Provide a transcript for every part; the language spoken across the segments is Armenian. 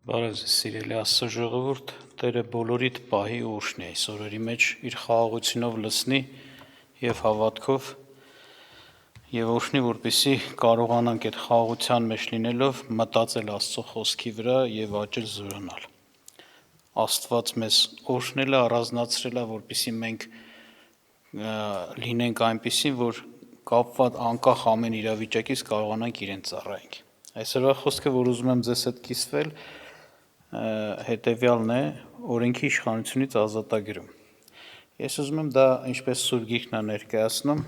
Բարև ձեզ սիրելի Աստծո ժողովուրդ, Տերը բոլորիդ պահի ու ուշնի այս օրերի մեջ իր խաղաղությունով լցնի եւ հավատքով եւ օշնի, որպեսզի կարողանանք այդ խաղաղության մեջ լինելով մտածել Աստծո խոսքի վրա եւ աճել զորանալ։ Աստված մեզ օշնել է, առանձնացրել է, որպեսզի մենք լինենք այնպիսին, որ կապված անկախ ամեն իրավիճակից կարողանանք իրեն ծառայենք։ Այսօրվա խոսքը, որ ուզում եմ ձեզ հետ կիսվել, հետևյալն է օրենքի իշխանությունից ազատագրում։ Ես ուզում եմ դա ինչպես Սուրբ Գիրքն է ներկայացնում,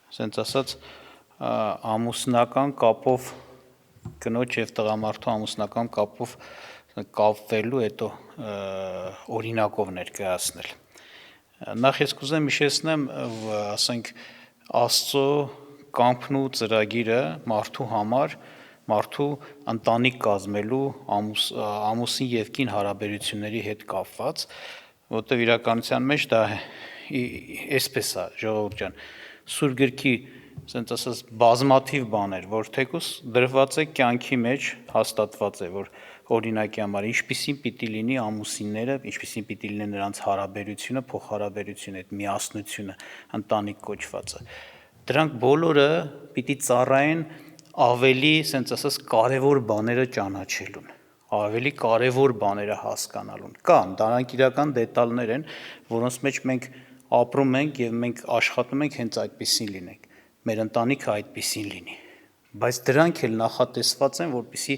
ասենց ասած, ամուսնական կապով կնոջ եւ տղամարդու ամուսնական կապով կապվելու հետո օրինակով ներկայացնել։ Նախ ես կուզեմ հիշեցնեմ, ասենք Աստծո կամքն ու ծրագիրը մարդու համար, մարդու ընտանիք կազմելու ամուսին եւ կին հարաբերությունների հետ կապված, որտեղ իրականության մեջ դա այսպես է, ժողովուրդ ջան, Սուրբ Գրքի, ասենց ասած, բազմաթիվ բաներ, որ թեկուս դրված է կյանքի մեջ, հաստատված է, որ օրինակի համար ինչպիսին պիտի լինի ամուսինները, ինչպիսին պիտի լինի նրանց հարաբերությունը, փոխհարաբերությունը, այդ միասնությունը, ընտանիք կոչվածը։ Դրանք բոլորը պիտի ծառայեն ավելի, ասենց ասած, կարևոր բաները ճանաչելուն, ավելի կարևոր բաները հասկանալուն։ Կան, դրանք իրական դետալներ են, որոնց մեջ մենք ապրում ենք եւ մենք աշխատում ենք հենց այդպեսին լինենք։ Մեր ընտանիքը այդպեսին լինի։ Բայց դրանք էլ նախատեսված են, որպեսզի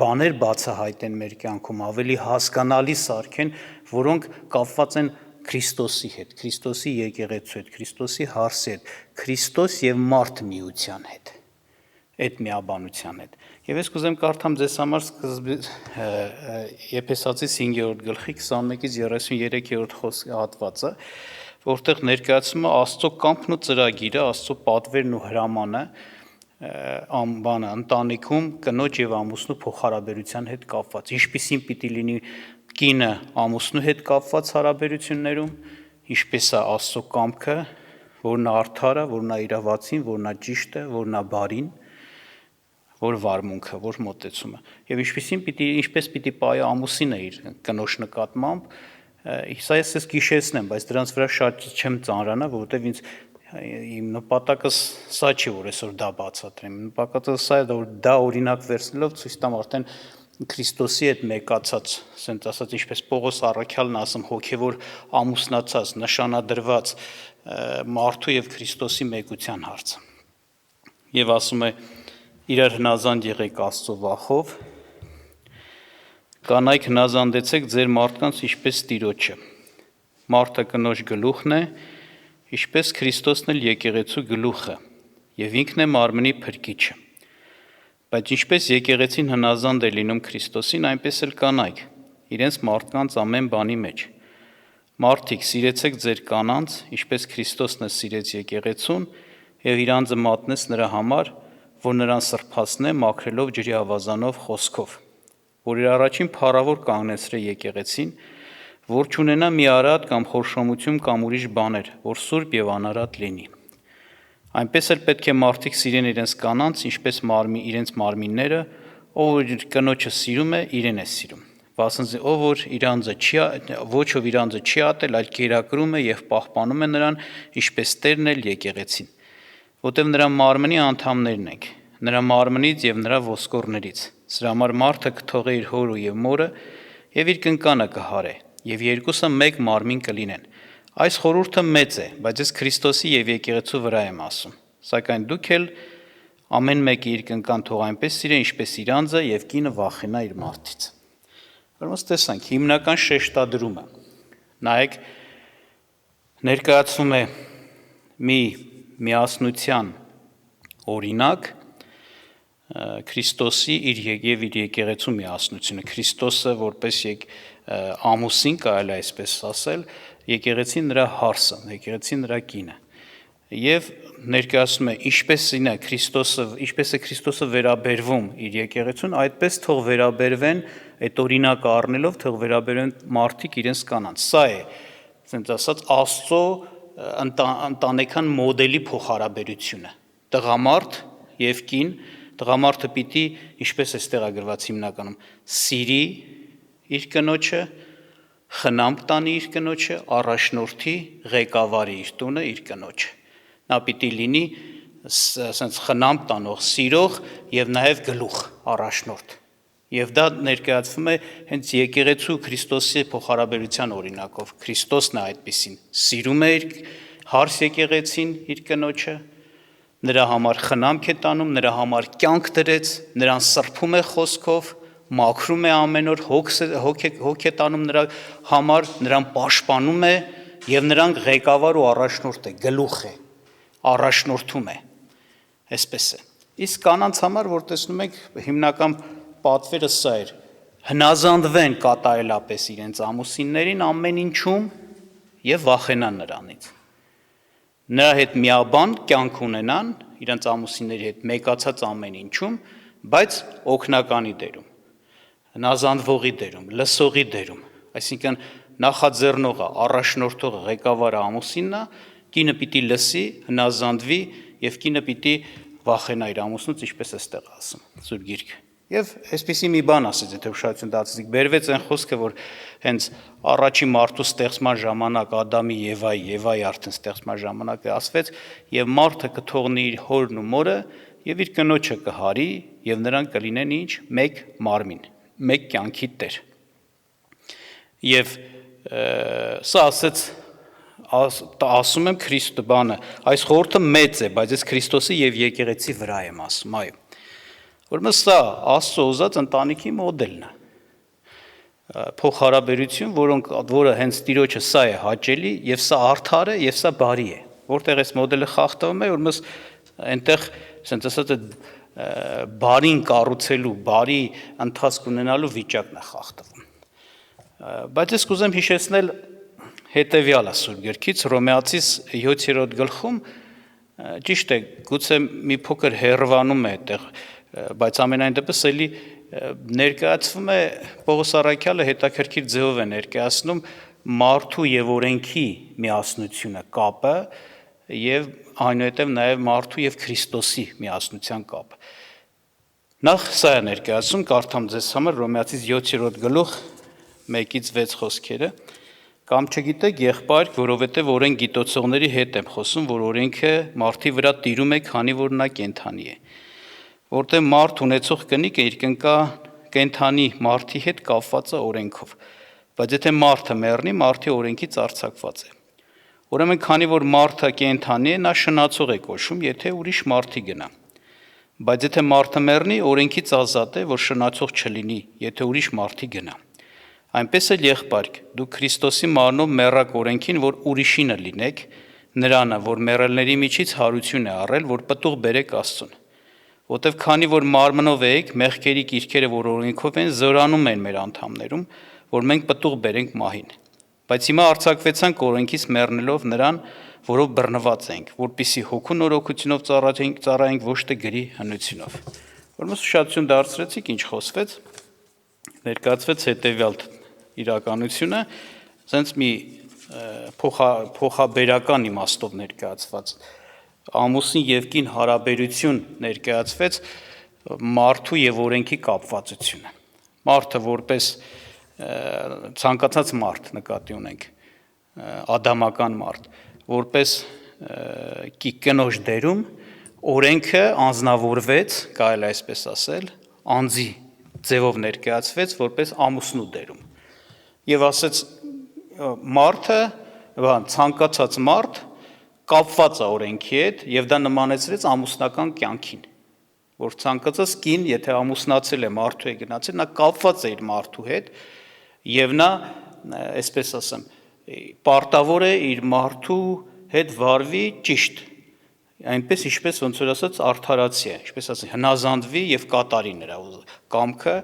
բաներ բացահայտեն մեր կյանքում, ավելի հասկանալի սարքեն, որոնք կապված են Քրիստոսի հետ, Քրիստոսի եկեղեցու հետ, Քրիստոսի հարսի հետ, Քրիստոս եւ մարդ միության հետ, այդ միաբանության հետ։ Եվ ես կուզեմ կարդամ ձեզ համար Եփեսացիս 5-րդ գլխի 21-ից 33-րդ հատվածը, որտեղ ներկայացում է Աստծո կամքն ու ծրագիրը, Աստծո պատվերն ու հրամանը ընտանիքում կնոջ եւ ամուսնու փոխհարաբերության հետ կապված։ Ինչպիսին պիտի լինի կինը ամուսնու հետ կապված հարաբերություններում, ինչպես է Աստծո կամքը, որ նա արդար է, որ նա իրավացին, որ նա ճիշտ է, որ նա բարին, որ վարմունքը, որ մոտեցումը։ Եվ ինչպես պիտի պահի ամուսինը իր կնոջ նկատմամբ, սա ես կհիշեցնեմ, բայց դրանց վրա շատ չեմ ծանրանա, որովհետև իմ նպատակս սա չի, որ այսօր դա բացատրեմ։ Նպատակս սա է, որ դա օրինակ վերցնելով ցույց տամ արդեն Քրիստոսի հետ մեկացած, ասենք ասած, ինչպես Պողոս առաքյալն ասում, հոգևոր ամուսնացած, նշանադրված մարդու եւ Քրիստոսի մեկության հարցը։ Եվ ասում է. իրար հնազանդ եղեք Աստծո վախով, կանայք հնազանդեցեք ձեր մարդկանց ինչպես Տիրոջը։ Մարդը կնոջ գլուխն է, ինչպես Քրիստոսն էլ եկեղեցու գլուխը, եւ ինքն է մարմնի փրկիչը։ Բայց ինչպես եկեղեցին հնազանդ է լինում Քրիստոսին, այնպես էլ կանայք, իրենց մարդկանց ամեն բանի մեջ։ Մարդիկ, սիրեցեք ձեր կանանց, ինչպես Քրիստոսն է սիրեց եկեղեցուն եւ իր անձը մատնեց նրա համար, որ նրան սրբացնե մաքրելով ջրի ավազանով խոսքով, որ իր առաջին փառավոր կանգնեցրե եկեղեցին, որ չունենա մի արատ կամ խորշոմություն կամ ուրիշ բաներ, որ սուրբ եւ անարատ լինի։ Այնպես էլ պետք է մարդիկ սիրեն իրենց կանանց, ինչպես իրենց մարմինները, ով որ իր կնոջը սիրում է, իրեն է սիրում։ Վասնզի ով որ ոչ ով իր անձը չի ատել, այլ կերակրում է եւ պահպանում է նրան, ինչպես Տերն էլ եկեղեցին, որտեղ նրա մարմնի անդամներն ենք, նրա մարմնից եւ նրա ոսկորներից։ Սրա համար մարդը կթողե իր հորը եւ մորը եւ իր կնկանը կհարե, եւ երկուսը մեկ մարմին կլինեն։ Այս խորհուրդը մեծ է, բայց ես Քրիստոսի եւ եկեղեցու վրա եմ ասում։ Սակայն դուք էլ ամեն մեկը իր կնկան թող այնպես սիրե, ինչպես իր անձը, եւ կինը վախենա իր մարդից։ Ուրեմն տեսանք հիմնական շեշտադրումը։ Նայեք, ներկայացում է մի միասնության օրինակ Քրիստոսի եւ իր եկեղեցու միասնությունը։ Քրիստոսը որպես ամուսին, կարելի է այսպես ասել, եկեղեցին նրա հարսը, եկեղեցին նրա կինը։ Եվ ներկայացնում է ինչպես է Քրիստոսը վերաբերվում իր եկեղեցուն, այդպես թող վերաբերվեն, այդ օրինակը առնելով թող վերաբերվեն մարդիկ իրենց կանանց։ Սա է, ասենք ասած, Աստծո ընտանեկան մոդելի փոխհարաբերությունը։ Տղամարդ եւ կին տղամարդը պիտի, ինչպես է ստեղագրված հիմնականում, սիրի իր կնոջը, խնամք տանի իր կնոջը, առաջնորդի, ղեկավարի իր տունը իր կնոջը։ Նա պիտի լինի ասենց խնամք տանող, սիրող եւ նաեւ գլուխ, առաջնորդ։ Եվ դա ներկայացվում է հենց եկեղեցու Քրիստոսի փոխհարաբերության օրինակով։ Քրիստոսն է այդպիսին, սիրում է իր հարս եկեղեցին իր կնոջը, նրա համար խնամք է տանում, նրա համար կյանք դրեց, նրան սրբում է խոսքով, մաքրում է ամեն օր, հոգ է տանում նրա համար, նրան պաշտպանում է եւ նրան ղեկավար ու առաջնորդ է, գլուխ է, առաջնորդում է, այսպես է։ Իսկ կանանց համար, որ տեսնում եք, հիմնական պատվերը սա էր, հնազանդվեն կատարելապես իրենց ամուսիններին ամեն ինչում եւ վախենան նրանից։ Նրա հետ միաբան կյանք ունենան, իրենց ամուսինների հետ մեկացած ամեն ինչում, բայց օգնականի դերում, հնազանդվողի դերում, լսողի դերում, այսինքն նախաձեռնողը, առաջնորդողը, ղեկավարը ամուսինն է, կինը պիտի լսի, հնազանդվի եւ կինը պիտի վախենա իր ամուսնուց, ինչպես է ստեղ ասում Սուրբ Գիրքը։ Եվ այսպիսի մի բան ասեց, եթե ուշադրություն դարձրիք, բերվեց այն խոսքը, որ հենց առաջի մարդու ստեղծման ժամանակ Ադամի Եվայի արդեն ստեղծման ժամանակ ասվեց, եւ մարդը կթողնի իր հորն ու մորը եւ իր կնոջը կհարի եւ նրանք կլինեն ինչ, մեկ մարմին, մեկ կյանքի տեր։ Եվ սա ասեց ասում եմ Քրիստո բանը, այս խորհուրդը մեծ է, բայց ես Քրիստոսի եւ եկեղեցի վրա եմ ասում, այո։ Որմս սա Աստծո ուզած ընտանիքի մոդելն է, փոխհարաբերություն, որը հենց Տիրոջը սա է հաճելի եւ սա արդար է եւ սա բարի է, որտեղ այս մոդելը խախտվում է, որմս այնտեղ ասենց ասած բարին կառուցելու, բարի ընթացք ունենալու վիճակն է խախտվում։ Բայց ես կուզեմ հիշեցնել հետեւյալը Սուրբ Գրքից, Հռոմեացիս 7-րդ գլխում, ճիշտ է, գուցե մի փոքր հեռվանում է այդտեղ, բայց ամենայն դեպս էլի ներկայացվում է Պողոս առաքյալը հետաքրքիր ձևով է ներկայացնում մարդու եւ օրենքի միասնությունը, կապը եւ այնուհետեւ նաեւ մարդու եւ Քրիստոսի միասնության կապը։ Նախ սա է ներկայացում, կարդամ ձեզ համար Հռոմեացիս 7-րդ գլուխ 1-ից 6 խոսքերը։ Կամ չգիտեք, եղբայր, որովհետև օրենք գիտոցողների հետ եմ խոսում, որ օրենքը մարդի վրա տիրում է, քանի որ նա կենդանի է։ Որտեղ մարդ ունեցող կնիկը իր կենդանի մարդի հետ կապված է օրենքով, բայց եթե մարդը մեռնի, մարդի օրենքից արձակված է։ Ուրեմն, քանի որ մարդը կենդանի է, նա շնացող է կոչվում, եթե ուրիշ մարդի գնա։ Բայց եթե մարդը մեռնի, օրենքից ազատ է, որ շնացող չլինի, եթե ուրիշ մարդի գնա։ Այնպես էլ եղբայրք, դուք Քրիստոսի մարմնով մեռակ օրենքին, որ ուրիշինը լինեք, նրանը, որ մեռելների միջից հարություն է առել, որ պտուղ բերեք Աստծուն։ Որտև քանի որ մարմնով եք, մեղքերի կիրքերը, որ օրենքով են, զորանում են մեր անդամներում, որ մենք պտուղ բերենք մահին։ Բայց հիմա արձակվեցանք օրենքից մեռնելով նրան, որով բռնված ենք, որպիսի հոգու նորոգությունով ծառայենք ոչ թե գրի հնությունով։ Որմս ուշադրություն դարձրեցիք, ինչ խոսվեց, ներկայացվեց հետևյալ իրականությունը, ասենց մի փոխաբերական իմաստով ներկայացված ամուսին եւ կին հարաբերություն ներկայացվեց մարդու եւ օրենքի կապվածությունը։ Մարդը որպես ցանկացած մարդ նկատի ունենք, ադամական մարդ, որպես կնոջ դերում օրենքը անձնավորվեց, կարելի այսպես ասել, անձի ձևով ներկայացվեց որպես ամուսնու դերում։ Եվ ասեց մարդը, ցանկացած մարդ կապված է օրենքի հետ եւ դա նմանեցրեց ամուսնական կյանքին, որ ցանկացած կին, եթե ամուսնացել է, մարդու է գնացել, նա կապված է իր մարդու հետ եւ նա, այսպես ասեմ, պարտավոր է իր մարդու հետ վարվի ճիշտ, այնպես ինչպես ոնց որ ասած արդարացի է, ինչպես ասած հնազանդվի եւ կատարի նրա կամքը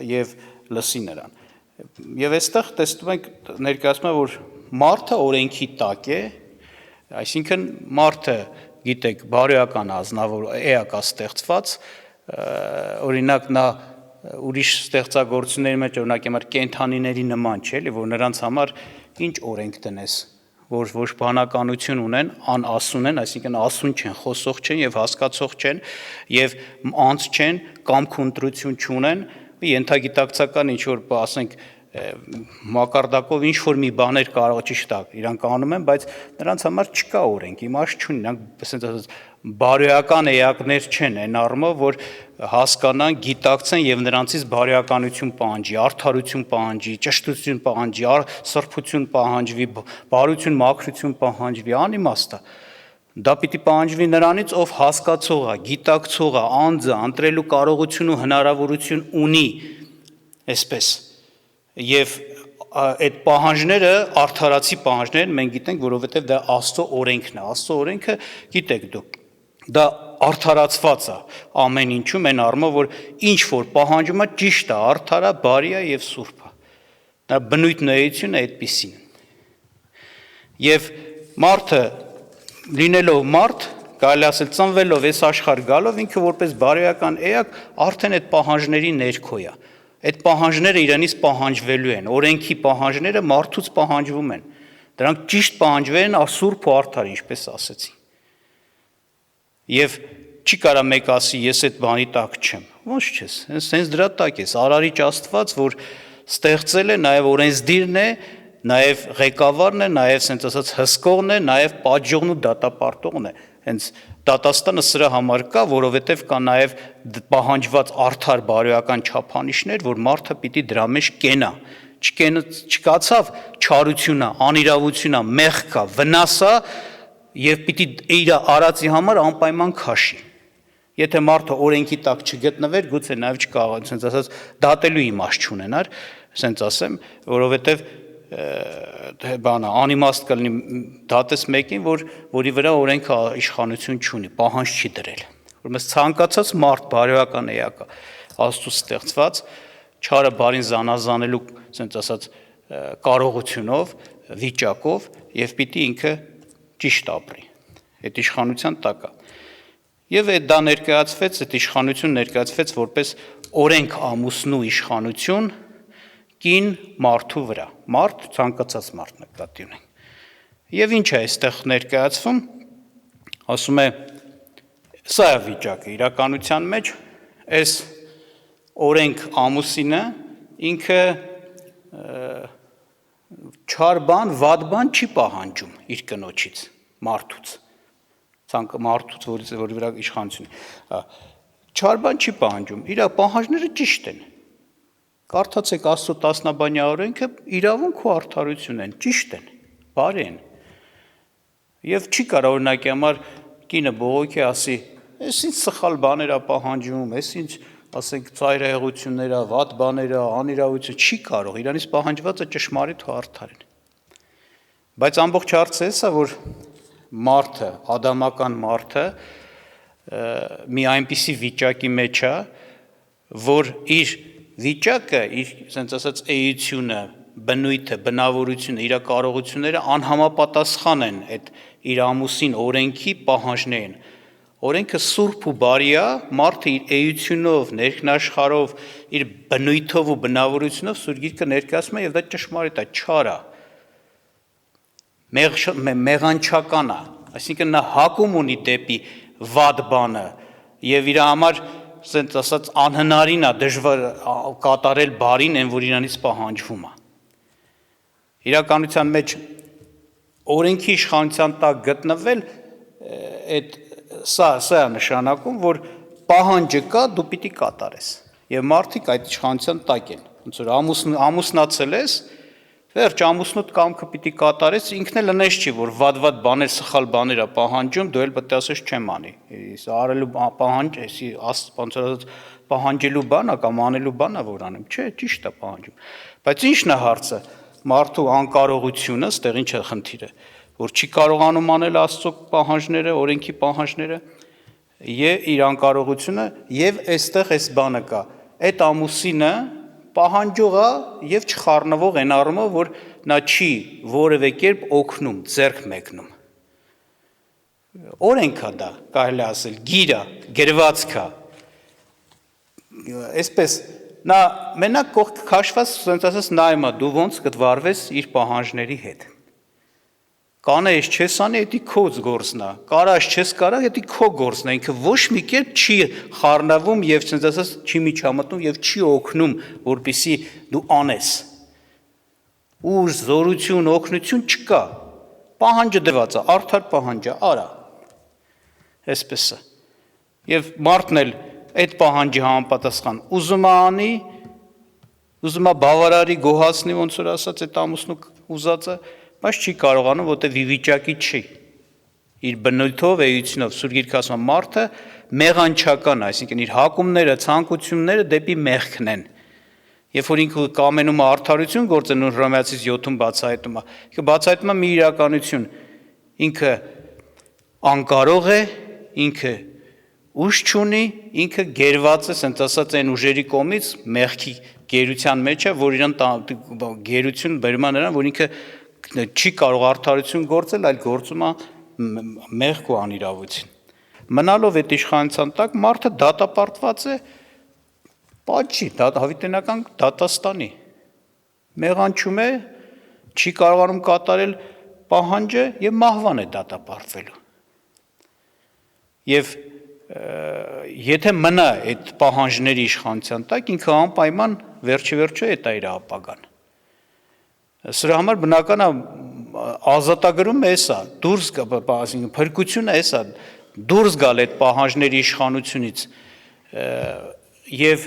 եւ լսի նրան։ Եվ այստեղ տեսնում ենք ներկայացնում է, որ մարդը օրենքի տակ է, այսինքն մարդը, գիտեք, բարոյական ազնվոր էակա ստեղծված, օրինակ նա ուրիշ ստեղծագործությունների մեջ օրինակ կենդանիների նման չէ, որ նրանց համար ինչ օրենք տնես, որ ոչ բանականություն ունեն, անասուն են, այսինքն ասուն չեն, խոսող չեն եւ հասկացող չեն եւ անց չեն, կամք ու ընտրություն չունեն, ենթագիտակցական ինչ որ ասենք մակարդակով ինչ որ մի բաներ կարող ճիշտ է իրանք անում են, բայց նրանց համար չկա օրենք, իմաստ չունի, նրանք ասենք ասած բարոյական էակներ չեն այն առումով, որ հասկանան, գիտակցեն եւ նրանցից բարոյականություն պահանջի, արդարություն պահանջի, ճշտություն պահանջի, սրբություն պահանջվի, բարություն, մաքրություն պահանջվի, անիմաստ է։ Դա պիտի պահանջվի նրանից, ով հասկացող է, գիտակցող է, անձը, ընտրելու կարողություն ու հնարավորություն ունի, այսպես։ Եվ այդ պահանջները արդարացի պահանջներ մենք գիտենք, որովհետև դա Աստծո օրենքն է։ Աստծո օրենքը գիտեք դուք։ Դա արդարացված է ամեն ինչում, այն առումով, որ ինչ որ պահանջում է ճիշտ է, արդար է, բարի է եւ սուրբ է։ Դա բնույթն է այդպիսին է այդպիսին։ Եվ մարդը լինելով մարդ, կարելի ասել ծնվելով այս աշխարհ գալով ինքը որպես բարոյական էակ արդեն այդ պահանջների ներքո է։ Այդ պահանջները իրանից պահանջվելու են, օրենքի պահանջները մարդուց պահանջվում են, դրանք ճիշտ պահանջվել են սուրբ ու արդար, ինչպես ասեցի։ Եվ չի կարա մեկ ասի, ես այդ բանի տակ չեմ, ոչ չես, հենց դրա տակ ես, արարիչ Աստված, որ ստեղծել է, նաև օրենսդիրն է, նաև ղեկավարն է, նաև սենց ասած հսկողն է, նաև պատժողն ու դատապարտողն է, հենց դատաստանը սրա համար կա, որովհետև կա նաև պահանջված արդար բարոյական չափանիշներ, որ մարդը պիտի դրա մեջ կենա, չկացավ չարությունը, անիրավությունը, մեղքը, վնասը եւ պիտի իր արածի համար անպայման քաշի։ Եթե մարդը օրենքի տակ չգտնվեր, գուցե նաև չկարողանա, ասենց ասած, դատելու իմաստ չունենար, ասենց ասեմ, որովհետև բանը անիմաստ կլինի դատես մեկին, որի վրա օրենքը իշխանություն չունի, պահանջ չի դրել։ Ուրեմն ցանկացած մարդ բարոյական էակ է, Աստծուց ստեղծված, չարը բարին զանազանելու, ասենց ասած, կարողությունով, վիճակով եւ պիտի ինքը ճիշտ ապրի։ Այդ իշխանության տակ է։ Եվ այդ դա ներկայացվեց, այդ իշխանություն ներկայացվեց որպես օրենք ամուսնու իշխանություն կին մարդու վրա, մարդ ցանկացած մարդ նկատի ունենք։ Եվ ինչ է այստեղ ներկայացվում, ասում է, սա է վիճակը իրականության մեջ, այս օրենք ամուսինը ինքը չար բան, վատ բան չի պահանջում իր կնոջից, մարդուց, մարդուց, որի վրա իշխանություն է, չար բան չի պահանջում, իր պահանջները ճիշտ են, կարդացեք Աստծո տասնաբանյա օրենքը իրավունք ու արդարություն են, ճիշտ են, բարի են, և չի կարող օրինակի համար կինը բողոքի ասի, ես ինձ սխալ բաներ է պահանջում, ես ինձ ասենք ծայրահեղություններ, վատ բաներ, անիրավություն, չի կարող, իրանից պահանջվածը ճշմարիտ ու արդար են։ Բայց ամբողջ հարցը էս է, որ մարդը, ադամական մարդը մի այնպիսի վիճակի մեջ է, որ իր վիճակը, իր ասենց ասած էությունը, բնույթը, բնավորությունը, իր կարողությունները անհամապատասխան են այդ իր ամուսին օրենքի պահանջներին։ Օրենքը սուրբ ու բարի է, մարդը իր էությունով, ներքնաշխարհով, իր բնույթով ու բնավորությունով Սուրբ Գիրքը ներկայացնում է եւ դա ճշմարիտ է, չար է։ Մեղանչական է, այսինքն նա հակում ունի դեպի վատ բանը եւ իր համար, ասենց ասած, անհնարին է դժվար կատարել բարին, այն որ իրանից պահանջվում է։ Իրականության մեջ օրենքի իշխանության տակ գտնվել այդ սա է նշանակում, որ պահանջը կա, դու պիտի կատարես։ Եվ մարդիկ այդ իշխանության տակ են։ Ոնց որ ամուսնացել ես, վերջ ամուսնուդ կամքը պիտի կատարես, ինքն էլ ընես չի, որ վատ բաներ, սխալ բաներ է պահանջում, դու էլ պետք է ասես չեմ անի։ Ես արելու պահանջ, ոնց որ պահանջելու բան է կամ անելու բան է, որ անեմ։ Չէ, ճիշտ է պահանջում։ Բայց ի՞նչն է հարցը։ Մարդու անկարողությունը, ստեղ ինչ է խնդիրը, որ չի կարողանում անել Աստծո պահանջները, օրենքի պահանջները, եւ իր անկարողությունը, եւ այստեղ այս բանը կա։ Այդ ամուսինը պահանջող է եւ չխառնվող այն առումով, որ նա չի որևէ կերպ օգնում, ձեռք մեկնում։ Օրենքա դա, կարելի ասել, գիրը, գրվածքա։ Այսպես նա մենակ կողքը քաշված, ասենց ասես նայում է, դու ոնց կդվարվես իր պահանջների հետ։ կանես չես անի, դա քո գործն է, կարաս չես կարա, դա քո գործն է, ինքը ոչ մի կերպ չի խառնվում եւ ցենց ասած չի միջամտնում եւ չի օգնում, որպեսի դու անես։ Ուժ, զորություն, օգնություն չկա։ Պահանջը դրված է, արդար պահանջը, արա։ Այսպես է։ Եվ մարդն էլ այդ պահանջի համապատասխան ուզում է անի, ուզում է բավարարի գոհացնի, ոնց որ ասած այդ ամուսնու ուզածը, բայց չի կարողանում, որտեղ վիճակի չի։ Իր բնույթով, էությունով Սուրբ Գիրքը ասում է մարդը մեղանչական է, այսինքն իր հակումները, ցանկությունները դեպի մեղքն են։ Երբ որ ինքը կամենում է արդարություն գործել, Հռոմեացիս 7-ում բացահայտում է, ինքը բացահայտում է մի իրականություն, ինքը անկարող է, ինքը ուժ չունի, ինքը գերված է, ասենց ասած այն ուժերի կողմից մեղքի գերության մեջ է, որ իրան գերություն բերում է նրան, որ ինքը չի կարող արդարություն գործել, այլ գործում է մեղք ու անիրավություն։ Մնալով այդ իշխանության տակ մարդը դատապարտված է պատժի, հավիտենական դատաստանի, մեղանչում է, չի կարողանում կատարել պահանջը եւ մահվան է դատապարտվելու։ Եվ եթե մնա այդ պահանջների իշխանության տակ, ինքը անպայման վերջիվերջո է իր ապագան։ Սրա համար բնական է ազատագրումը էսա, դուրս գա, այսինքն փրկությունը էսա, դուրս գալ այդ պահանջների իշխանությունից եւ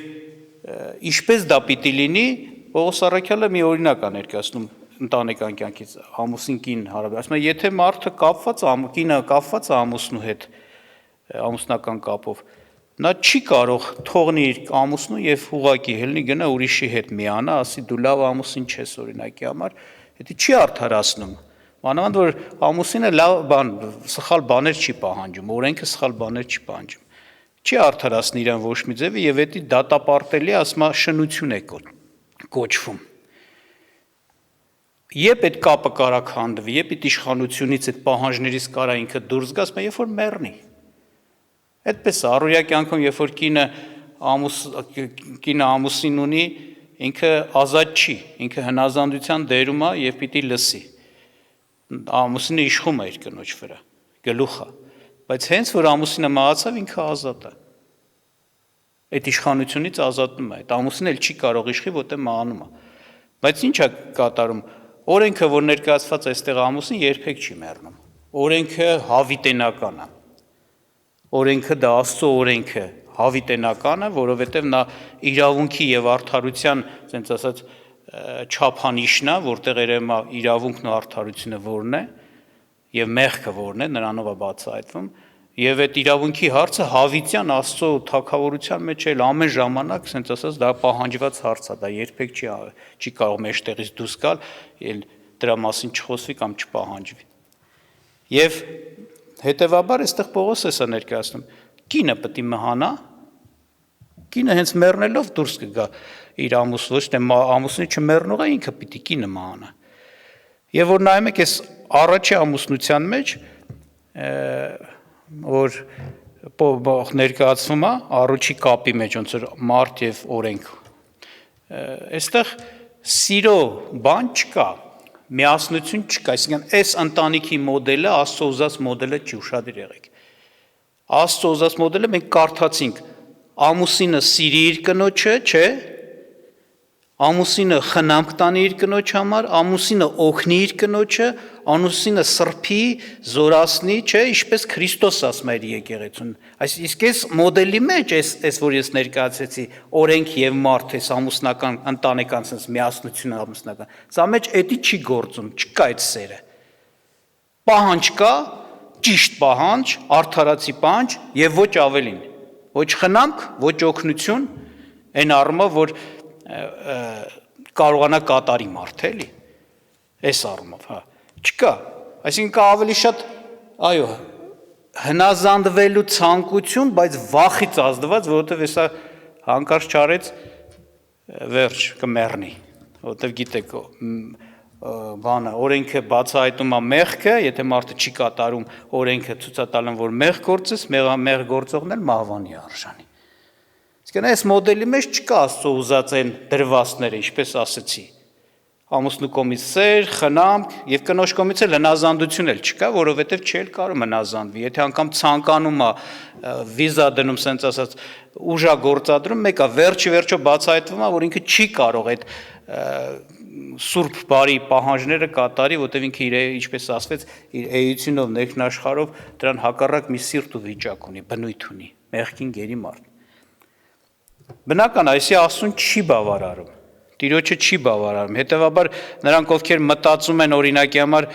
ինչպես դա պիտի լինի, Պողոս առաքյալը մի օրինակ է ներկայացնում ընտանեկան կյանքից, ամուսին կին հարաբերական, ասում է, եթե մարդը կինը կապված է ամուսնու հետ, ամուսնական կապով, նա չի կարող թողնի իր ամուսնու եւ ուղակի հելնի գնա ուրիշի հետ միանա, ասի դու լավ ամուսին չես օրինակի համար, դա չի արդարացնում։ Մանավանդ որ ամուսինը լավ սխալ բաներ չի պահանջում, օրենքը սխալ բաներ չի պահանջում։ Չի արդարացնի իրան ոչ մի ձևի եւ դա դատապարտելի ասма շնություն է կոչվում։ Երբ այդ կապը կարա քանդվի, երբ այդ իշխանությունից այդ պահանջներից կարա ինքը դուրս գա, ասում երբ որ մեռնի։ Այդպես է առօրյա կյանքում, երբ որ կինը ամուսին ունի, ինքը ազատ չի, ինքը հնազանդության դերում է եւ պիտի լսի։ Ամուսինը իշխում է իր կնոջ վրա, գլուխ է, բայց հենց որ ամուսինը մահացավ, ինքը ազատ է։ Այդ իշխանությունից ազատում է, այդ ամուսինը էլ չի կարող իշխի, որտեղ մահանում է։ Բայց ինչ է կատարում։ Օրենքը, որ ներկայացված է այստեղ ամուսին երբեք չի մեռնում։ Օրենքը հավիտենական է։ Օրենքը դա Աստծո օրենքը, հավիտենական է, որովհետև նա իրավունքի եւ արդարության, ասենց ասած, չափանիշն է, որտեղ երևում է իրավունքն ու արդարությունը որն է, եւ մեղքը որն է, նրանով է բացահայտվում, եւ այդ իրավունքի հարցը հավիտյան Աստծո թագավորության մեջ էլ ամեն ժամանակ, ասենց ասած, դա պահանջված հարց է, դա երբեք չի կարող մեջտեղից դուրս գալ, ել դրա մասին չխոսվի կամ չպահանջվի։ Եվ հետևաբար այստեղ Պողոս էսա ներկայացնում, կինը պետք է մահանա, կինը հենց մեռնելով դուրս կգա իր ամուսնու, ոչ թե ամուսնի չմեռնող է, ինքը պիտի կինը մահանա։ Եվ որ նայում եք այս առաջի ամուսնության մեջ, որ ներկայացվում է առողջի կապի մեջ, ոնց որ մարդ եւ օրենք։ Այստեղ սիրո բան չկա, միասնություն չկա, այսինքն այս ընտանիքի մոդելը Աստծո ուզած մոդելը չի, ուշադիր եղեք։ Աստծո ուզած մոդելը մենք կարդացինք, ամուսինը սիրի իր կնոջը, չէ՞։ Ամուսինը խնամք տանի իր կնոջ համար, ամուսինը օգնի իր կնոջը, ամուսինը սրբի, զորացնի, չէ՞, ինչպես Քրիստոս ասում է իր եկեղեցուն։ Իսկ այս մոդելի մեջ, այս որ ես ներկայացրեցի, օրենք եւ մարդ, այս ամուսնական, ընտանեկան sense միասնությունը ամուսնական, սա մեջ էդի չի գործում, չկա այդ սերը։ Պահանջ կա, ճիշտ պահանջ, արդարացի պահանջ եւ ոչ ավելին։ Ոչ խնամք, ոչ օգնություն, այն առումով, որ կարողանա կատարի մարդ էլի, այս առումով, հա, չկա, այսինքն կա ավելի շատ, այո, հնազանդվելու ցանկություն, բայց վախից ազդված, որովհետև հեսա հանկարծ չարեց, վերջ կմեռնի, որովհետև գիտեք, բանը, օրենքը բացահայտում է մեղքը, եթե մարդը չի կատարում օրենքը ցույցատալն, որ մեղ գործես, մեղ գործողն էլ մահվանի արժանի։ Իսկ այս մոդելի մեջ չկա Աստծո ուզած այն դրվածները, ինչպես ասեցի։ ամուսնու կողմից սեր, խնամք եւ կնոջ կողմից էլ հնազանդություն էլ չկա, որովհետեւ չէր կարող հնազանդվի։ Եթե անգամ ցանկանում է վիզա դնում, sense ասած, ուժա գործադրում, մեկը վերջը բացահայտվում է, որ ինքը չի կարող այդ սուրբ բարի պահանջները կատարի, որտեղ ինքը իր, ինչպես ասվեց, իր էությունով, ներքնաշխարհով դրան հակառակ մի սիրտ ու վիճակ ունի, բնույթ ունի, մեղքին գերի մարդ։ Բնական այսի Աստծուն չի բավարարում, Տիրոջը չի բավարարում, հետևաբար նրանք, ովքեր մտածում են օրինակի համար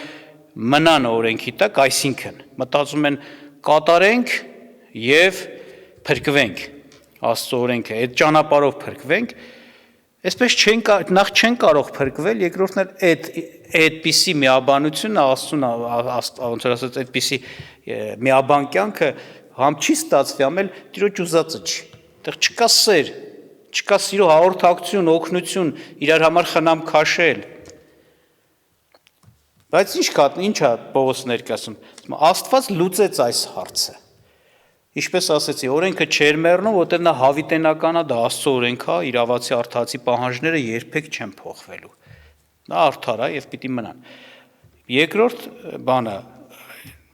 մնան օրենքի տակ, այսինքն մտածում են կատարենք եւ փրկվենք Աստծո օրենքը, այդ ճանապարհով փրկվենք, այսպես նախ չեն կարող փրկվել, երկրորդն էլ այդպիսի միաբանությունը Աստծուն, ոնց որ ասած, այդպիսի միաբան կյանքը համ չի ստացվի, համ էլ Տիրոջ ուզածը չի։ Այդտեղ չկա սեր, չկա սիրո հաղորդակցություն, օգնություն, իրար համար խնամ քաշել։ Բայց ինչ է Պողոս ներկայացնում։ Աստված լուծեց այս հարցը։ Ինչպես ասեցի, օրենքը չէր մեռնում, որտեղ նա հավիտենական է, դա Աստծո օրենք է, իրավացի արդարացի պահանջները երբեք չեն փոխվելու։ Նա արդար է եւ պիտի մնան։ Երկրորդ բանը,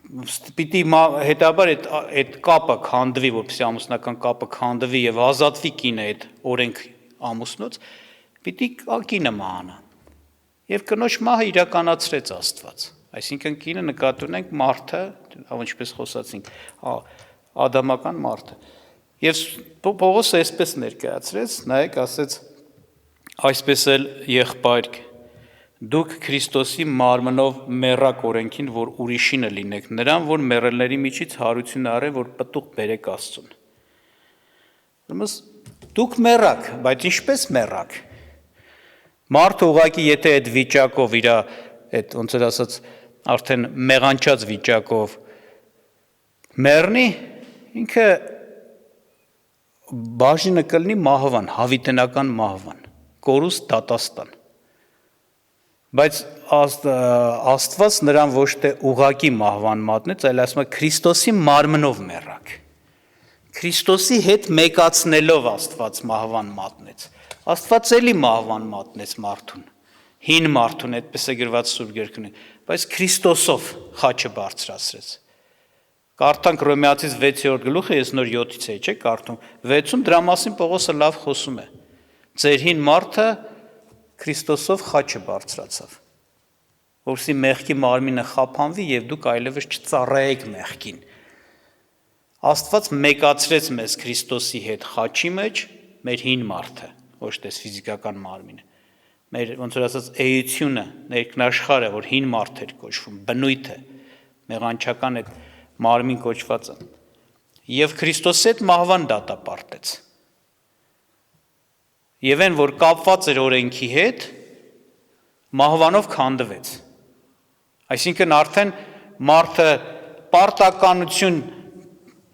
պիտի հետաբար այդ կապը քանդվի, որպեսզի ամուսնական կապը քանդվի եւ ազատվի կինը այդ օրենք ամուսնոց, պիտի կինը մահանա։ Եվ կնոջ մահը իրականացրեց Աստված։ Այսինքն կինը նկատի ունենք մարդը, ինչպես խոսացինք, Ադամական մարդը։ Եվ Պողոսը այսպես ներկայացրեց, նայեք, ասեց, այսպես էլ եղբայրք, դուք Քրիստոսի մարմնով մեռակ օրենքին, որ ուրիշինը լինեք, նրան, որ մեռելների միջից հարություն առե, որ պտուղ բերեք Աստծուն։ Դուք մեռակ, բայց ինչպես մեռակ։ Մարդը ուղղակի եթե այդ վիճակով իր այդ ոնց որ ասած արդեն մեղանչած վիճակով մեռնի, ինքը բաժինը կլինի մահվան, հավիտենական մահվան, կորուստ դատաստան։ Բայց Աստված նրան ոչ թե ուղղակի մահվան մատնեց, այլ ասում է Քրիստոսի մարմնով մեռակ։ Քրիստոսի հետ մեկացնելով Աստված մահվան մատնեց։ Աստված էլի մահվան մատնեց մարդուն, հին մարդուն, այդպես է գրված Սուրբ Գրքում, բայց Քրիստոսով խաչը բարձրացրեց։ Կարդանք Հռոմեացիս 6-րդ գլուխը, ես նոր 7-ից էի, չէ՞, կարդում, 6-ում դրա մասին Պողոսը լավ խոսում է։ Ձեր հին մարդը Քրիստոսով խաչը բարձրացավ, որովհետեւ մեղքի մարմինը խափանվի եւ դուք այլևս չծառայեք մեղքին։ Աստված մեկացրեց մեզ Քրիստոսի հետ խաչի մեջ մեր հին մարդը, ոչ թե ֆիզիկական մարմինը։ Մեր ոնց որ ասած էությունը, ներքնաշխարհը, որ հին մարդ էր կոչվում, բնույթը, մեղանչական այդ մարմին կոչվածը։ Եվ Քրիստոսի հետ մահվան դատապարտեց։ Եվ այն, որ կապված էր օրենքի հետ, մահվանով քանդվեց։ Այսինքն արդեն մարդը պարտականություն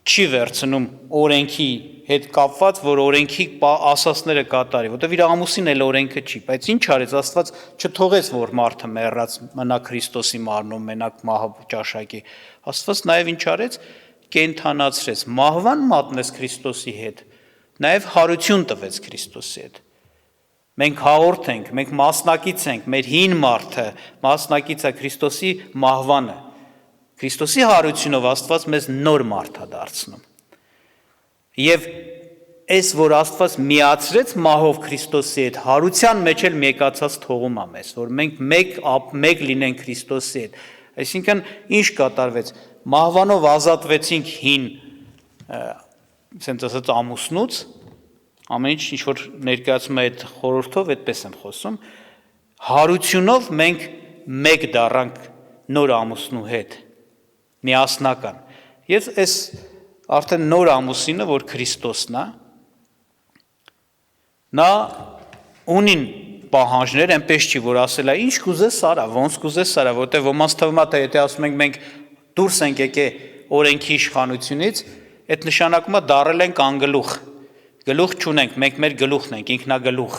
չի վերցնում օրենքի հետ կապված, որ օրենքի ասասները կատարի, որտեղ իր ամուսին էլ օրենքը չի, բայց ինչ արեց Աստված չթողեց, որ մարդը մեռած մնա Քրիստոսի մարմնում, մենակ մահը ճաշակի։ Աստված նաև ինչ արեց, կենթանացրեց, մահվան մատնեց Քրիստոսի հետ, նաև հարություն տվեց Քրիստոսի հետ։ Մենք հաղորդ ենք, մենք մասնակից ենք, մեր հին մարդը մասնակից է Քրիստոսի մահվանը։ Քրիստոսի հարությունով Աստված մեզ նոր մարդ է դարձնում։ Եվ այս, որ Աստված միացրեց մահով Քրիստոսի հետ, հարության մեջ էլ մեկացած թողում է մեզ, որ մենք մեկ լինենք Քրիստոսի հետ։ Այսինքն ինչ կատարվեց, մահվանով ազատվեցինք հին, ասենց ասած ամուսնուց, ամեն ինչ որ ներկայացում է այդ խորհրդով, այդպես եմ խոսում, հարությունով մենք մեկ դառանք նոր ամուսնու հետ, միասնական։ Եվ այս արդեն նոր ամուսինը, որ Քրիստոսն է, նա ունին պահանջներ, այնպես չի, որ ասել է, ինչ կուզես արա, ոնց կուզես արա, որտեղ ոմանց թվում է, եթե ասում ենք մենք դուրս ենք եկել օրենքի իշխանությունից, այդ նշանակում է դառել ենք անգլուխ, գլուխ չունենք, մենք մեր գլուխն ենք, ինքնագլուխ,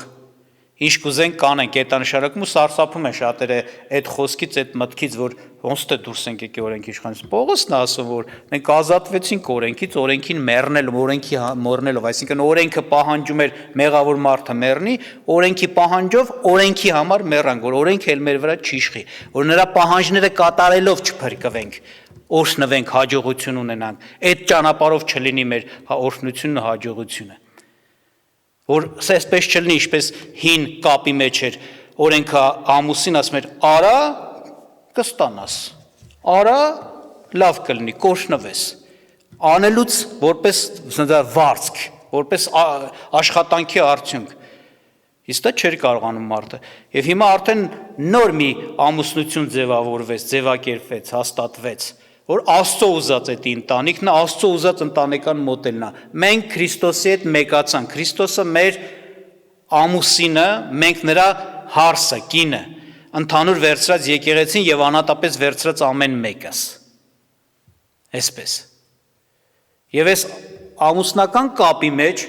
Ինչ կուզենք կանենք, այդ անշարակում ու սարսափում են շատերը այդ խոսքից, այդ մտքից, որ ոնց թե դուրս ենք եկել օրենքի իշխանությունից։ Պողոսն ասում, որ մենք ազատվեցինք օրենքից, օրենքին մեռնելով, օրենքի մոռնելով, այսինքն օրենքը պահանջում էր մեղավոր մարդը մեռնի, օրենքի պահանջով օրենքի համար մեռանք, որ օրենքը էլ մեր վրա չիշխի, որ նրա պահանջները կատարելով չփրկվենք, օրհնվենք, հաջողություն ունենանք, այդ ճանապարհով չլինի մեր օրհնությունն ու հաջողությունը։ Որ այսպես չլինի, ինչպես հին կապի մեջ էր, օրենքը ամուսին ասում էր, արա կստանաս, արա լավ կլինի, կօրհնվես, անելուց որպես վարձք, որպես աշխատանքի արդյունք, իսկ դա չէր կարողանում մարդը, և հիմա արդեն նոր մի ամուսնություն ձևավորվեց, ձևակերպվեց, հաստատվեց, որ Աստծո ուզած այդ ընտանիքն է, Աստծո ուզած ընտանեկան մոդելն է։ Մենք Քրիստոսի հետ մեկացանք, Քրիստոսը մեր ամուսինը, մենք նրա հարսը, կինը, ընդհանուր վերցրած եկեղեցին եւ անհատապես վերցրած ամեն մեկս։ Այսպես։ Եվ այս ամուսնական կապի մեջ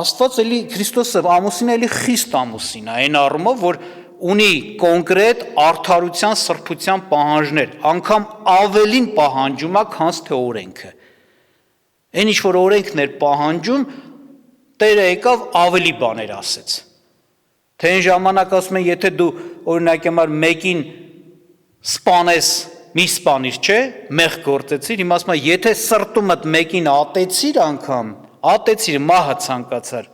Աստված էլի Քրիստոսը ամուսինը էլի խիստ ամուսին է, այն առումով, որ ունի կոնկրետ արդարության, սրբության պահանջներ, անգամ ավելին պահանջում է, քան թե օրենքը։ Այն ինչ որ օրենքն էր պահանջում, Տերը եկավ ավելի բաներ ասեց։ Թե այն ժամանակ ասում են, եթե դու օրինակ համար մեկին սպանես, մի սպանիր, չէ, մեղք գործեցիր, հիմա ասում է, եթե սրտումդ մեկին ատեցիր անգամ, ատեցիր, մահը ցանկացար,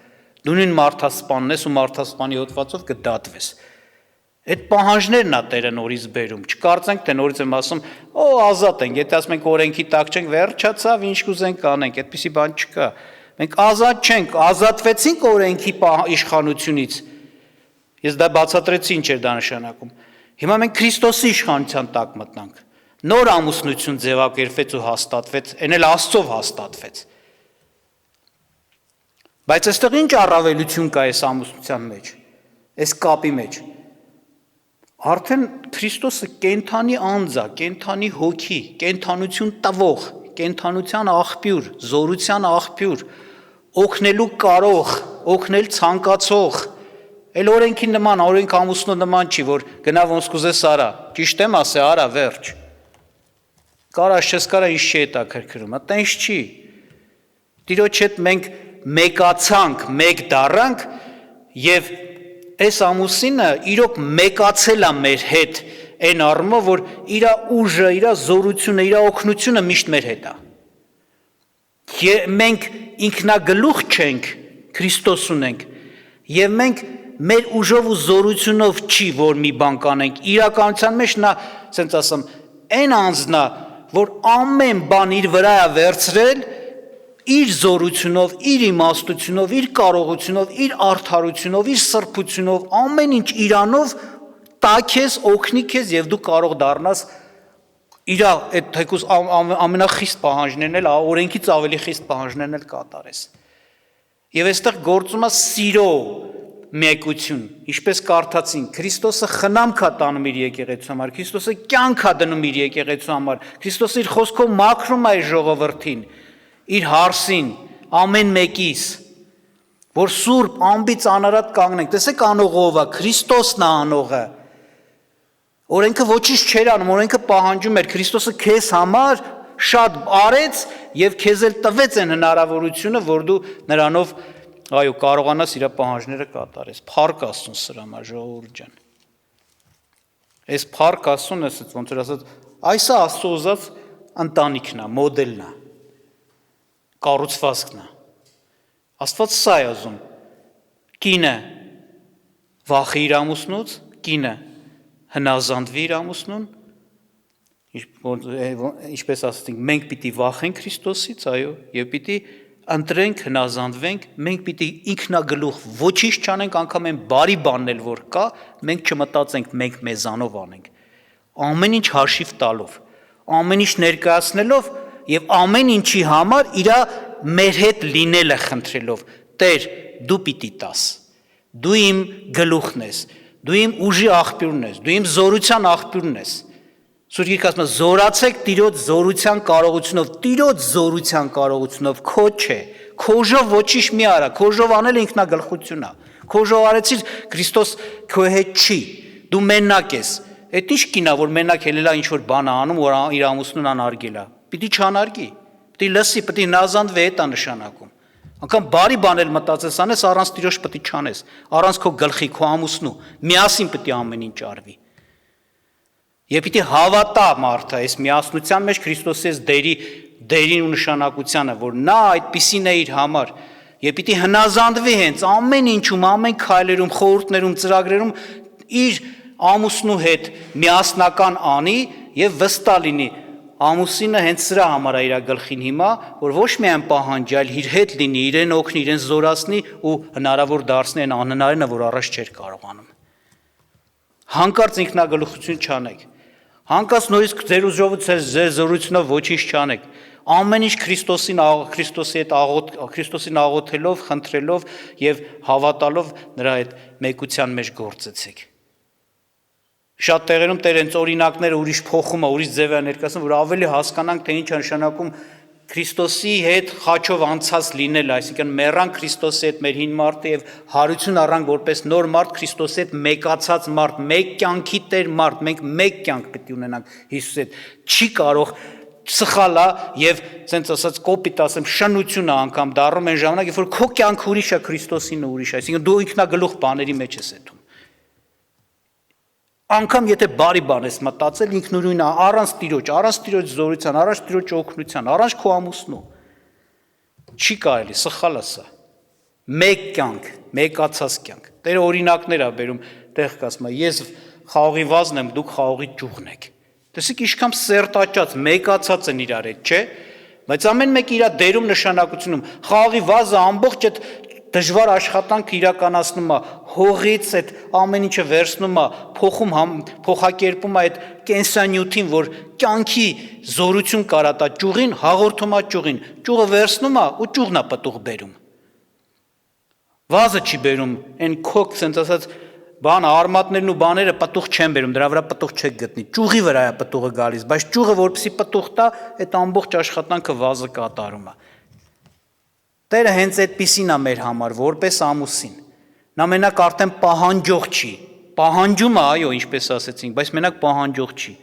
դու նույն մարդասպանն ես ու մարդասպանի հոդվածով կդատվես։ Այդ պահանջներն է Տերը նորից բերում, չկարծենք, թե նորից եմ ասում, ազատ ենք, եթե ասում ենք օրենքի տակ չենք, վերջացավ, ինչ կուզենք կանենք, այդպիսի բան չկա։ Մենք ազատ չենք, ազատվեցինք օրենքի իշխանությունից։ Ես դա բացատրեցի ինչ էր դա նշանակում։ Հիմա մենք Քրիստոսի իշխանության տակ մտնանք։ Նոր ամուսնություն ձևակերպվեց ու հաստատվեց, այն էլ Աստծով հաստատվեց։ Բայց այստեղ ինչ առավելություն կա այս ամուսնության մեջ, այս կապի մեջ։ Արդեն Քրիստոսը կենթանի անձ է, կենթանի հոգի, կենթանություն տվող, կենթանության աղբյուր, զորության աղբյուր, օգնելու կարող, օգնել ցանկացող։ Էլ օրենքի նման, օրենք ամուսնու նման չի, որ գնա ոնց կուզես արա, ճիշտ եմ ասե, արա, վերջ։ Կարաս չես կարա ինչ չի հետաքրքրում, այտենց չի։ Տիրոջ հետ մենք մեկացանք, մեկ դառանք եւ այս ամուսինը իրոք մեկացել է մեր հետ այն առումով, որ իր ուժը, իր զորությունը, իր օգնությունը միշտ մեր հետ է։ Մենք ինքնագլուխ չենք, Քրիստոս ունենք, եւ մենք մեր ուժով ու զորությունով չի, որ մի բան կանենք, իրականության մեջ նա, ասենց ասեմ, այն անձն է, որ ամեն բան իր վրա է վերցրել, իր զորությունով, իր իմաստությունով, իր կարողությունով, իր արդարությունով, իր սրբությունով, ամեն ինչ իրանով տա քեզ, օգնի քեզ եւ դու կարող դառնաս իր այդ թեկուզ ամենախիստ պահանջներն էլ, օրենքից ավելի խիստ պահանջներն էլ կատարես։ Եվ այստեղ գործում է սիրո մեկություն, ինչպես կարդացին, Քրիստոսը խնամք է տանում իր եկեղեցու համար, Քրիստոսը կյանք է դնում իր եկեղեցու համար, Քրիստոսը իր խոսքով մաքրում է իր ժողովրդին, իր հարսին, ամեն մեկիս, որ սուրբ, անբիծ անարատ կանգնենք, տեսեք անողը ով է, Քրիստոսն է անողը, օրենքը ոչինչ չէր անում, օրենքը պահանջում էր, Քրիստոսը քեզ համար շատ արեց եւ քեզ էլ տվեց այն հնարավորությունը, որ դու նրանով այո կարողանաս իր պահանջները կատարես։ Փառք Աստծուն սրա համար, ժողովուրդ ջան։ Այս փառք Աստծուն էս ոնց որ ասած, այս է Աստծո ուզած ընտանիքն է, մոդելն է, կառուցվածքն է։ Աստված սա է ուզում։ Կինը վախի իր ամուսնուց, կինը հնազանդվի իր ամուսնուն, ինչպես ասացինք, մենք պիտի վախենք Քրիստոսից, այո, եւ պիտի ընտրենք, հնազանդվենք, մենք պիտի ինքնագլուխ ոչինչ չանենք, անգամ այն բարի բանն էլ որ կա, մենք չմտածենք, մենք մեզանով անենք։ Ամեն ինչ հաշիվ տալով, ամեն ինչ ներկայացնելով եւ ամեն ինչի համար իր մեր հետ լինելը խնդրելով։ Տեր, դու պիտի տաս։ Դու իմ գլուխն ես, դու իմ ուժի աղբյուրն ես, դու իմ զորության աղբյուրն ես։ Սուրբ Գիրքը ասում է, զորացեք Տիրոջ զորության կարողությունով, Տիրոջ զորության կարողությունով, քո չէ, քոժով ոչինչ մի արա, քոժով անել ինքնագլխություն է, Քո ժողարեցիր Քրիստոս քո հետ չի։ Դու մենակ ես։ Այդ ի՞նչ կինա, որ մենակ ելելա ինչ որ բան անում, որ իր ամուսնուն անարգելա։ Պիտի չանարգի։ Պիտի լսի, պիտի նազանդվի, այդ է նշանակում։ Անկամ բարի բան էլ մտածես անես, առանց Տիրոջ պիտի չանես, առանց քո գլխի, քո ամուսնու, միասին պիտի ամեն ինչ արվի։ Եվ պիտի հավատա մարդը այս միասնության մեջ Քրիստոսի դերին ու նշանակությանը, որ նա այդպիսին է իր համար, եւ պիտի հնազանդվի հենց ամեն ինչում, ամեն քայլերում, խորհուրդներում, ծրագրերում իր ամուսնու հետ միասնական անի եւ վստահ լինի։ Ամուսինը հենց սրա համար է իր գլխին հիմա, որ ոչ միայն պահանջի, այլ իր հետ լինի, իրեն օգնի, իրեն զորացնի ու հնարավոր դարձնի այն անհնարինը, որ առաջ չէր կարողանում։ Հանկարծ ինքնագլուխություն չանեք։ Հանկարծ նորից ձեր ուժով, ձեր զորությունով ոչինչ չանեք։ Ամեն ինչ Քրիստոսին աղոթելով, խնդրելով եւ հավատալով նրա այդ մեկության մեջ գործեցեք։ Շատ տեղերում Տեր հենց օրինակները ուրիշ փոխում է, ուրիշ ձև է ներկայացնում, որ ավելի հասկանանք, թե ինչ է նշանակում Քրիստոսի հետ խաչով անցած լինել, այսինքն մեռան Քրիստոսի հետ մեր հին մարդը եւ հարություն առանք որպես նոր մարդ Քրիստոսի հետ մեկացած մարդ, մեկ կյանքի Տեր մարդ, մենք մեկ կյանք պետք է ունենանք Հիսուսի հետ։ Չի կարող սխալ է եւ ցենց ասած կոպիտ ասեմ շնությունը անգամ դառնում են ժամանակ, երբ որ քո կյանքը ուրիշ է, Քրիստոսինը ուրիշ է, այսինքն դու ինքնագլուխ բաների մեջ ես եթում։ Անկամ եթե բարի բան ես մտածել ինքնուրույն առանց Տիրոջ զորության, առանց Տիրոջ օգնության, առանց քո ամուսնու չի կարելի, սխալ է սա։ Մեկ կյանք, մեկացած կյանք։ Տերը օրինակներ է բերում, տեղ կասում է, ես խաղողի վազն եմ, դուք խաղողի ճյուղն եք։ Տեսեք ինչքան սերտաճած, մեկացած են իրար հետ, չէ՞։ Բայց ամեն մեկը իր դերում նշանակությունում խաղողի վազը ամբողջ այդ դժվար աշխատանքը իրականացնում է, հողից այդ ամեն ինչը վերցնում է, փոխակերպում է այդ կենսանյութին, որ կյանքի զորություն կարա տա ճյուղին, հաղորդում է ճյուղին, ճյուղը վերցնում է ու ճյուղն է պտուղ բերում։ Վազը չի բերում, այն քոք, ասենց ասած, բանը արմատներն ու բաները պտուղ չեն բերում, դրա վրա պտուղ չեք գտնի, ճյուղի վրա է պտուղը գալիս, բայց ճյուղը որպեսզի պտուղ տա, այդ ամբողջ աշխատանքը վազը կատարում է։ Տերը հենց այդպիսին է մեր համար, որպես ամուսին։ Նա մենակ արդեն պահանջող չի։ Պահանջում է, այո, ինչպես ասեցինք, բայց մենակ պահանջող չի։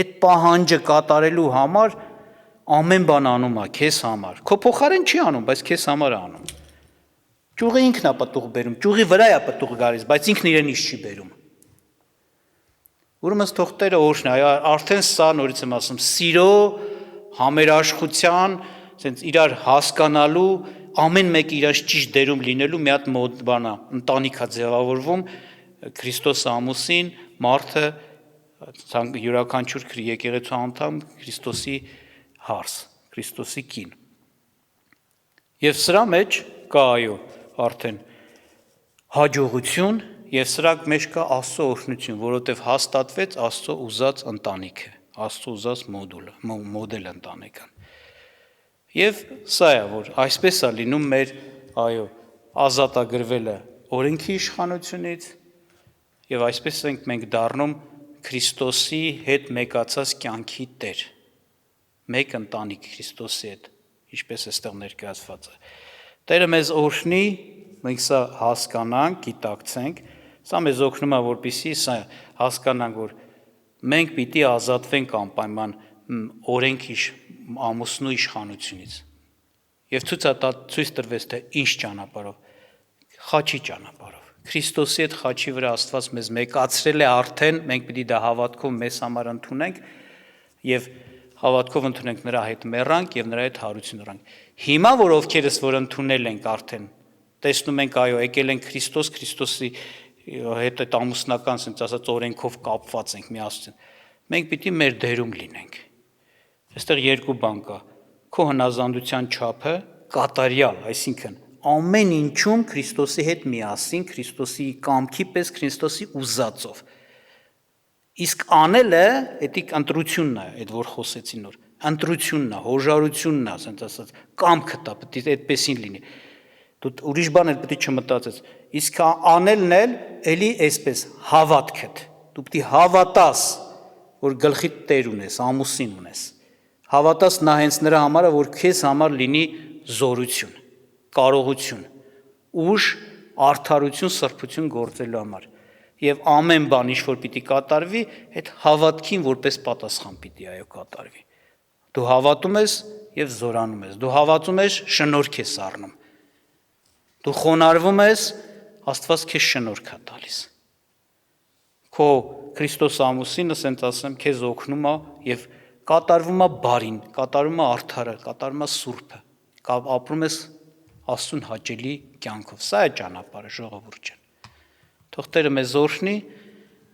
Այդ պահանջը կատարելու համար ամեն բան անում է քեզ համար։ Քո փոխարեն չի անում, բայց քեզ համար է անում։ Ճյուղը ինքն է պտուղ բերում, ճյուղի վրա է պտուղ գալիս, բայց ինքն իրենից չի բերում։ Ուրեմն թող Տերը օրհնի, արդեն սա նորից եմ ասում, սիրո, համերաշխության, ասենց իրար հասկանալու, ամեն մեկը իրար ճիշտ դերում լինելու մի հատ բան է, ընտանիք է ձևավորվում, Քրիստոս ամուսին, մարդը, յուրաքանչյուր եկեղեցու անդամ, Քրիստոսի հարս, Քրիստոսի կին։ Եվ սրա մեջ կա, այո, արդեն հաջողություն եւ սրա մեջ կա Աստծո օրհնություն, որովհետեւ հաստատվեց Աստծո ուզած ընտանիքը, Աստծո ուզած մոդել ընտանեկան։ Եվ սա է, որ այսպես է լինում մեր, այո, ազատագրվելը օրենքի իշխանությունից եւ այսպես ենք մենք դառնում Քրիստոսի հետ մեկացած կյանքի տեր։ Մեկ ընտանիք Քրիստոսի հետ, ինչպես էստեղ ներկայացված է։ Տերը մեզ օրհնի, մենք սա հասկանանք, գիտակցենք, սա մեզ օգնում է, որպեսզի սա հասկանանք, որ մենք պիտի ազատվենք անպայման օրենքի ամուսնու իշխանությունից։ Եվ ցույց տրվեց, թե ինչ ճանապարհով, խաչի ճանապարհով։ Քրիստոսի հետ խաչի վրա Աստված մեզ մեկացրել է արդեն, մենք պիտի դա հավատքով մեզ համար ընդունենք եւ հավատքով ընդունենք նրա հետ մեռանք եւ նրա հետ հարություն առանք։ Հիմա որ ովքերս որ ընդունել ենք արդեն, տեսնում ենք, այո, եկել են Քրիստոսի հետ այդ ամուսնական, ասենք ասած, օրենքով կապված ենք միասին։ Մենք պիտի մեր դերում լինենք։ Այստեղ երկու բան կա։ Քո հնազանդության չափը կատարյալ, այսինքն ամեն ինչում Քրիստոսի հետ միասին, Քրիստոսի կամքի պես, Քրիստոսի ուզածով։ Իսկ անելը, դա ընտրությունն է, այդ որ խոսեցի նոր, ընտրությունն է, հոժարությունն է, ասենք ասած, կամքը դա պետք է այդպեսին լինի։ Դու ուրիշ բան էլ պետք է չմտածես։ Իսկ անելն էլ էլի այսպես հավատքդ։ Դու պետք է հավատաս, որ գլխի տեր ունես, ամուսին ունես։ Հավատաս նա հենց նրա համար է, որ քեզ համար լինի զորություն, կարողություն, ուժ արդարություն, սրբություն գործելու համար։ Եվ ամեն բան, ինչ որ պիտի կատարվի, այդ հավատքին որպես պատասխան պիտի այո կատարվի։ Դու հավատում ես եւ զորանում ես։ Դու հավատում ես, շնորհք ես առնում։ Դու խոնարհվում ես, Աստված քեզ շնորհք է տալիս։ Քո Քրիստոս ամուսինը, ասենք ասեմ, քեզ օգնում է եւ կատարվում է բարին, կատարվում է արդարը, կատարվում է սուրբը։ Ապրում ես Աստծուն հաճելի կյանքով։ Սա է ճանապարհը, ժողովուրդ ջան։ Թող Տերը մեզ օրհնի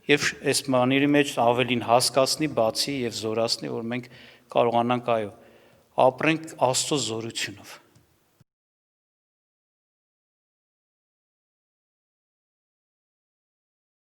եւ այս բաների մեջ ավելին հասկացնի, բացի եւ զորացնի, որ մենք կարողանանք այո ապրենք Աստծո զորությունով։